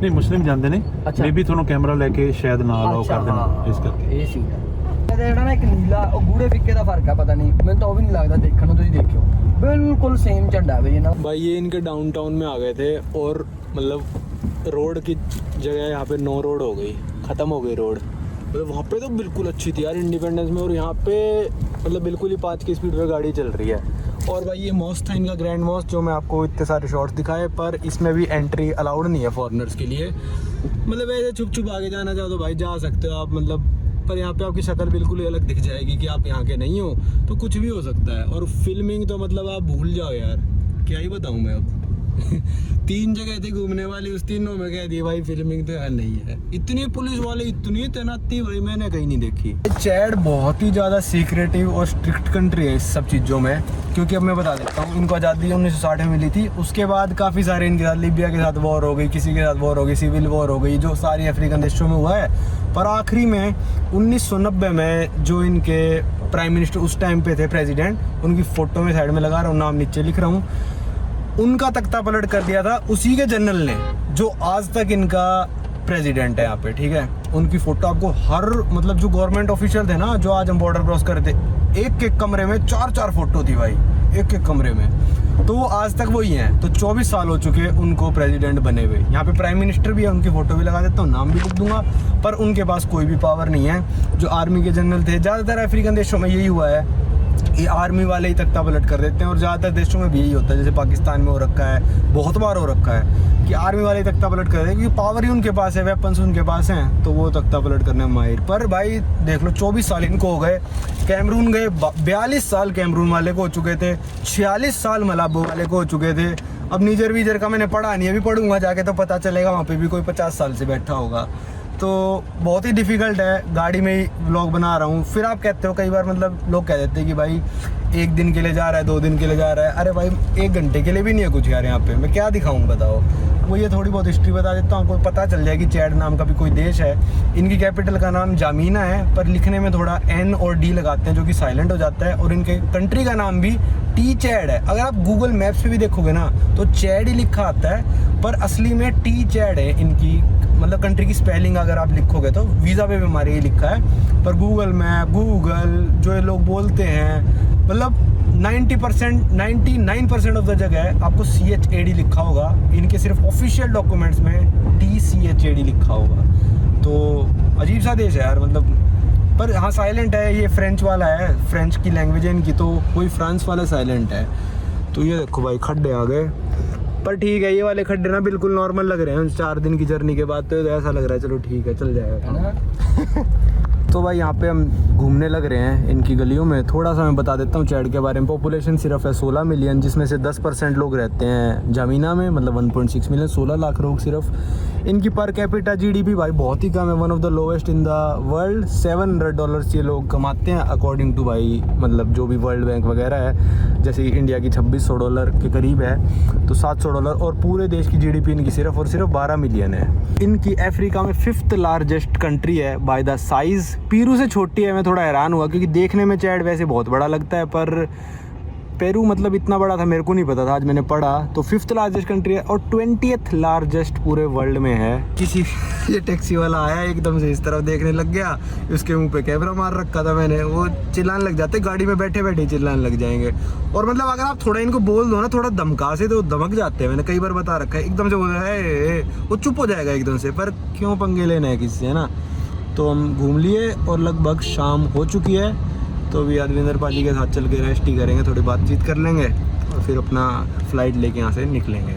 S3: नहीं मुस्लिम जानते नहीं,
S2: अच्छा।
S3: मे भी थोड़ा कैमरा लेके शायद ना अलाउ
S2: अच्छा,
S3: कर देना
S2: हाँ,
S3: इस करके।
S2: ये सीन है। ਜਿਹੜਾ ਨਾ ਇੱਕ ਨੀਲਾ ਉਹ ਗੂੜੇ ਫਿੱਕੇ ਦਾ ਫਰਕ ਹੈ, ਪਤਾ ਨਹੀਂ ਮੈਨੂੰ ਤਾਂ ਉਹ ਵੀ ਨਹੀਂ ਲੱਗਦਾ ਦੇਖਣ ਨੂੰ, ਤੁਸੀਂ ਦੇਖਿਓ ਬਿਲकुल सेम झंडा है ये ना।
S1: भाई ये इनके डाउनटाउन में आ गए थे, और मतलब रोड की जगह यहाँ पे नो रोड हो गई, ख़त्म हो गई रोड। मतलब वहाँ पे तो बिल्कुल अच्छी थी यार इंडिपेंडेंस में, और यहाँ पे मतलब बिल्कुल ही 5 की स्पीड पर गाड़ी चल रही है। और भाई ये मॉस्क था इनका, ग्रैंड मॉस्क, जो मैं आपको इतने सारे शॉट्स दिखाए, पर इसमें भी एंट्री अलाउड नहीं है फॉरेनर्स के लिए। मतलब ऐसे छुप छुप आगे जाना चाहो तो भाई जा सकते हो आप, मतलब पर यहाँ पे आपकी शक्ल बिल्कुल ही अलग दिख जाएगी कि आप यहाँ के नहीं हो, तो कुछ भी हो सकता है। और फिल्मिंग तो मतलब आप भूल जाओ यार, क्या ही बताऊँ मैं अब। 3 जगह थी घूमने वाली, उस तीनों में कह दिया भाई फिल्मिंग तो यार नहीं है। इतनी पुलिस वाले, इतनी तैनाती भाई मैंने कहीं नहीं देखी। चैड बहुत ही ज़्यादा सीक्रेटिव और स्ट्रिक्ट कंट्री है इस सब चीज़ों में, क्योंकि अब मैं बता देता हूँ, इनको आज़ादी 1960 में मिली थी, उसके बाद काफ़ी सारे इनके साथ, लीबिया के साथ वॉर हो गई, किसी के साथ वॉर हो गई, सिविल वॉर हो गई, जो सारी अफ्रीकन देशों में हुआ है। पर आखिरी में 1990 में जो इनके प्राइम मिनिस्टर उस टाइम पे थे, प्रेसिडेंट, उनकी फ़ोटो में साइड में लगा रहा हूँ, नाम नीचे लिख रहा हूँ, उनका तख्ता पलट कर दिया था उसी के जनरल ने, जो आज तक इनका प्रेसिडेंट है यहाँ पे, ठीक है। उनकी फ़ोटो आपको हर मतलब जो गवर्नमेंट ऑफिशियल थे ना, जो आज हम बॉर्डर क्रॉस कर रहे थे, एक कमरे में 4-4 फोटो थी भाई, एक कमरे में। तो वो आज तक वही हैं। तो 24 साल हो चुके उनको प्रेसिडेंट बने हुए। यहाँ पे प्राइम मिनिस्टर भी है, उनकी फ़ोटो भी लगा देता हूँ, नाम भी लिख दूंगा, पर उनके पास कोई भी पावर नहीं है। जो आर्मी के जनरल थे, ज़्यादातर अफ्रीकन देशों में यही हुआ है, ये आर्मी वाले ही तख्ता पलट कर देते हैं, और ज़्यादातर देशों में भी यही होता है, जैसे पाकिस्तान में हो रखा है, बहुत बार हो रखा है कि आर्मी वाले तख्ता पलट कर देते हैं, क्योंकि पावर ही उनके पास है, वेपन्स उनके पास हैं, तो वो तख्ता पलट करने में माहिर। पर भाई देख लो 24 साल इनको हो गए। कैमरून गए, 42 साल कैमरून वाले को हो चुके थे, 46 साल मलाबो वाले को हो चुके थे। अब नीजर वीजर का मैंने पढ़ा नहीं, अभी पढ़ूंगा जाके तो पता चलेगा, वहाँ पर भी कोई 50 साल से बैठा होगा। तो बहुत ही डिफ़िकल्ट है, गाड़ी में ही व्लॉग बना रहा हूँ। फिर आप कहते हो कई बार, मतलब लोग कह देते हैं कि भाई 1 दिन के लिए जा रहा है, 2 दिन के लिए जा रहा है। अरे भाई 1 घंटे के लिए भी नहीं है कुछ यार, यहाँ पे मैं क्या दिखाऊँ बताओ। वो ये थोड़ी बहुत हिस्ट्री बता देता हूँ, आपको पता चल जाएगी। चैड नाम का भी कोई देश है, इनकी कैपिटल का नाम जामीना है, पर लिखने में थोड़ा N और D लगाते हैं, जो कि साइलेंट हो जाता है। और इनके कंट्री का नाम भी टी चैड है। अगर आप गूगल मैप्स पे भी देखोगे ना, तो चैड ही लिखा आता है, पर असली में टी चैड है इनकी, मतलब कंट्री की स्पेलिंग अगर आप लिखोगे तो। वीज़ा पे भी हमारे ये लिखा है, पर गूगल मैप, गूगल जो ये लोग बोलते हैं, मतलब 99% ऑफ द जगह आपको CHAD लिखा होगा। इनके सिर्फ ऑफिशियल डॉक्यूमेंट्स में TCHAD लिखा होगा। तो अजीब सा देश है यार, मतलब। पर हाँ साइलेंट है, ये फ्रेंच वाला है, फ्रेंच की लैंग्वेज है इनकी, तो कोई फ्रांस वाला साइलेंट है। तो ये देखो भाई खड्डे आ गए, पर ठीक है, ये वाले खड्डे ना बिल्कुल नॉर्मल लग रहे हैं 4 दिन की जर्नी के बाद, तो ऐसा लग रहा है चलो ठीक है, चल जाएगा। तो भाई यहाँ पे हम घूमने लग रहे हैं इनकी गलियों में। थोड़ा सा मैं बता देता हूँ चैड के बारे में। पॉपुलेशन सिर्फ है 16 मिलियन, जिसमें से 10% लोग रहते हैं जामीना में, मतलब 1.6 मिलियन, 16 लाख लोग सिर्फ। इनकी पर कैपिटा जीडीपी भाई बहुत ही कम है, one of the lowest in the world. $700 ये लोग कमाते हैं अकॉर्डिंग टू भाई मतलब जो भी वर्ल्ड बैंक वगैरह है। जैसे इंडिया की $2600 के करीब है तो $700, और पूरे देश की जीडीपी इनकी सिर्फ और सिर्फ 12 मिलियन है। इनकी अफ्रीका में 5th लार्जेस्ट कंट्री है बाय द साइज़। पेरू से छोटी है। मैं थोड़ा हैरान हुआ क्योंकि देखने में चैड वैसे बहुत बड़ा लगता है, पर पेरू मतलब इतना बड़ा था मेरे को नहीं पता था, आज मैंने पढ़ा। तो 5th लार्जेस्ट कंट्री है और 20th लार्जेस्ट पूरे वर्ल्ड में है। किसी ये टैक्सी वाला आया एकदम से इस तरफ देखने लग गया, उसके मुंह पे कैमरा मार रखा था मैंने। वो चिल्लाने लग जाते, गाड़ी में बैठे बैठे चिल्लाने लग जाएंगे। और मतलब अगर आप थोड़ा इनको बोल दो ना थोड़ा धमका से तो धमक जाते हैं। मैंने कई बार बता रखा है, एकदम से बोल रहा है वो चुप हो जाएगा एकदम से, पर क्यों पंगे लेना है किसी से, है ना। तो हम घूम लिए और लगभग शाम हो चुकी है। तो अभी यादविंदर पाजी के साथ चल के रेस्ट ही करेंगे, थोड़ी बातचीत कर लेंगे और फिर अपना फ़्लाइट लेके यहाँ से निकलेंगे।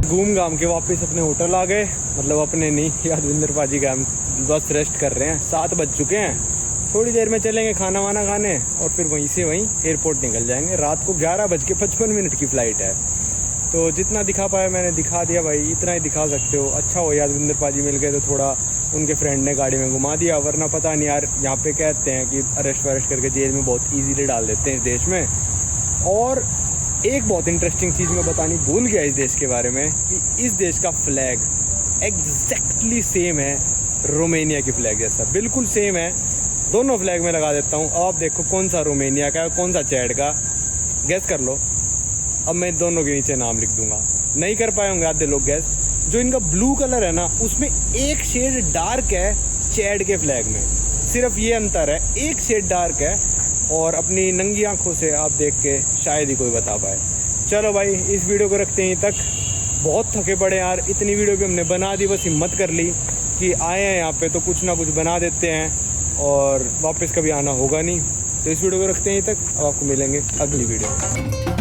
S1: घूम घाम के वापस अपने होटल आ गए, मतलब अपने नहीं, यादविंदर पाजी का हम बस रेस्ट कर रहे हैं। 7 बज चुके हैं। थोड़ी देर में चलेंगे खाना वाना खाने और फिर वहीं से वहीं एयरपोर्ट निकल जाएंगे। रात को 11:55 की फ़्लाइट है। तो जितना दिखा पाया मैंने दिखा दिया भाई, इतना ही दिखा सकते हो। अच्छा हो यादविंदर पाजी मिल गए तो थोड़ा उनके फ्रेंड ने गाड़ी में घुमा दिया, वरना पता नहीं यार, यहाँ पे कहते हैं कि अरेस्ट वरेस्ट करके जेल में बहुत इजीली डाल देते हैं इस देश में। और एक बहुत इंटरेस्टिंग चीज़ मैं बतानी भूल गया इस देश के बारे में कि इस देश का फ्लैग एग्जैक्टली सेम है रोमेनिया की फ्लैग जैसा, बिल्कुल सेम है। दोनों फ्लैग में लगा देता हूँ। अब आप देखो कौन सा रोमेनिया का है कौन सा चैड का, गैस कर लो। अब मैं दोनों के नीचे नाम लिख दूंगा, नहीं कर पाए होंगे आधे लोग गैस। जो इनका ब्लू कलर है ना उसमें एक शेड डार्क है चैड के फ्लैग में, सिर्फ ये अंतर है, एक शेड डार्क है। और अपनी नंगी आंखों से आप देख के शायद ही कोई बता पाए। चलो भाई इस वीडियो को रखते हैं तक, बहुत थके पड़े यार। इतनी वीडियो भी हमने बना दी, बस हिम्मत कर ली कि आए हैं यहाँ पे तो कुछ ना कुछ बना देते हैं और वापस कभी आना होगा नहीं। तो इस वीडियो को रखते हैं तक, अब आपको मिलेंगे अगली वीडियो।